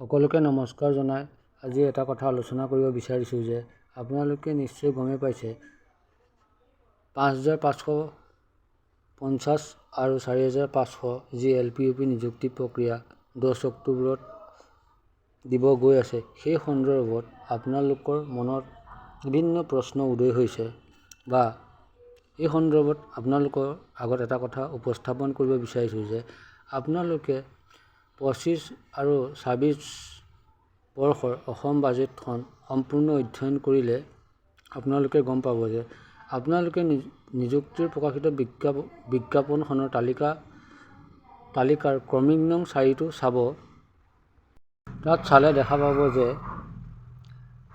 সকলোকে নমস্কাৰ জনাই আজি এটা কথা আলোচনা কৰিব বিচাৰিছোঁ যে আপোনালোকে নিশ্চয় গমেই পাইছে ৫,৫৫০ আৰু ৪,৫০০ যি LPUP নিযুক্তি প্ৰক্ৰিয়া 10 অক্টোবৰত দিব গৈ আছে। সেই সন্দৰ্ভত আপোনালোকৰ মনত বিভিন্ন প্ৰশ্ন উদয় হৈছে বা এই সন্দৰ্ভত আপোনালোকৰ আগত এটা কথা উপস্থাপন কৰিব বিচাৰিছোঁ যে আপোনালোকে ২৫ আৰু ২৬ বৰ্ষৰ অসম বাজেটখন সম্পূৰ্ণ অধ্যয়ন কৰিলে আপোনালোকে গম পাব যে আপোনালোকে নিযুক্তিৰ প্ৰকাশিত বিজ্ঞাপনখনৰ তালিকাৰ ক্ৰমিক নং 4টো চাব। তাত চালে দেখা পাব যে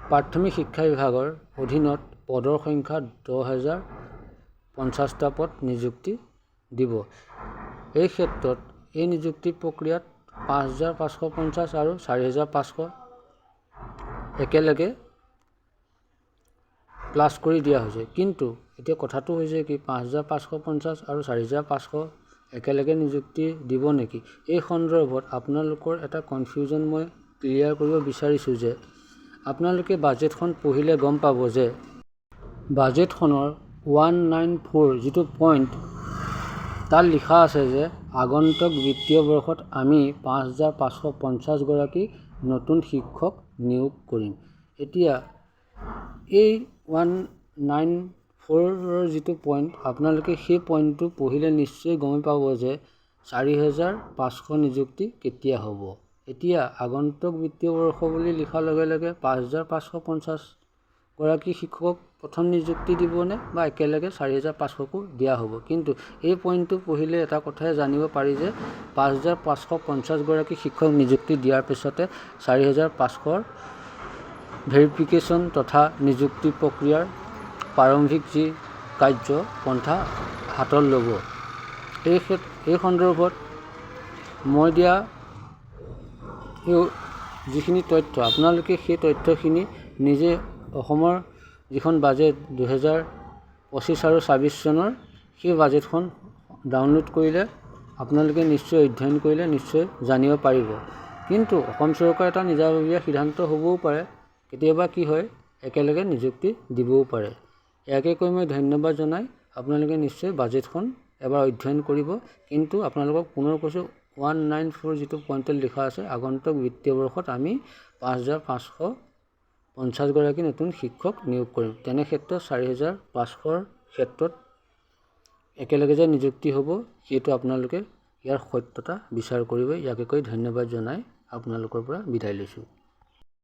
প্ৰাথমিক শিক্ষা বিভাগৰ অধীনত পদৰ সংখ্যা 10,050টা পদ নিযুক্তি দিব। এই ক্ষেত্ৰত এই নিযুক্তি প্ৰক্ৰিয়াত ৫,৫৫০ আৰু ৪,৫০০ একেলগে প্লাছ কৰি দিয়া হৈছে। কিন্তু এতিয়া কথাটো হৈছে কি ৫,৫৫০ আৰু ৪,৫০০ একেলগে নিযুক্তি দিব নেকি? এই সন্দৰ্ভত আপোনালোকৰ এটা কনফিউজন মই ক্লিয়াৰ কৰিব বিচাৰিছোঁ যে আপোনালোকে বাজেটখন পঢ়িলে গম পাব যে বাজেটখনৰ 194 যিটো পইণ্ট তাত লিখা আছে যে আগন্তুক বিত্তীয় বৰ্ষত আমি ৫,৫৫০ গৰাকী নতুন শিক্ষক নিয়োগ কৰিম। এতিয়া এই 194ৰ যিটো পইণ্ট আপোনালোকে সেই পইণ্টটো পঢ়িলে নিশ্চয় গম পাব যে ৪,৫০০ নিযুক্তি কেতিয়া হ'ব। এতিয়া আগন্তুক বিত্তীয় বৰ্ষ বুলি লিখাৰ লগে লগে ৫,৫৫০ গৰাকী শিক্ষকক প্ৰথম নিযুক্তি দিবনে বা একেলগে ৪,৫০০কো দিয়া হ'ব। কিন্তু এই পইণ্টটো পঢ়িলে এটা কথাই জানিব পাৰি যে ৫,৫৫০ গৰাকী শিক্ষক নিযুক্তি দিয়াৰ পিছতে ৪,৫০০ৰ ভেৰিফিকেশ্যন তথা নিযুক্তি প্ৰক্ৰিয়াৰ প্ৰাৰম্ভিক যি কাৰ্য পন্থা হাতত ল'ব। এই সন্দৰ্ভত মই দিয়া যিখিনি তথ্য আপোনালোকে সেই তথ্যখিনি নিজে অসমৰ যিখন বাজেট 2025 আৰু 26 চনৰ সেই বাজেটখন ডাউনলোড কৰিলে আপোনালোকে নিশ্চয় অধ্যয়ন কৰিলে নিশ্চয় জানিব পাৰিব। কিন্তু অসম চৰকাৰ এটা নিজাববীয়া সিদ্ধান্ত হ'বও পাৰে, কেতিয়াবা কি হয় একেলগে নিযুক্তি দিবও পাৰে। ইয়াকে কৈ মই ধন্যবাদ জনাই আপোনালোকে নিশ্চয় বাজেটখন এবাৰ অধ্যয়ন কৰিব। কিন্তু আপোনালোকক পুনৰ কৈছোঁ 194 যিটো পইণ্টত লিখা আছে আগন্তুক বিত্তীয় বৰ্ষত আমি ৫,৫৫০ গৰাকী নতুন শিক্ষক নিয়োগ কৰিম। তেনে ক্ষেত্ৰত ৪,৫০০ৰ ক্ষেত্ৰত একেলগে যে নিযুক্তি হ'ব সেইটো আপোনালোকে ইয়াৰ সত্যতা বিচাৰ কৰিব। ইয়াকে কৈ ধন্যবাদ জনাই আপোনালোকৰ পৰা বিদায় লৈছোঁ।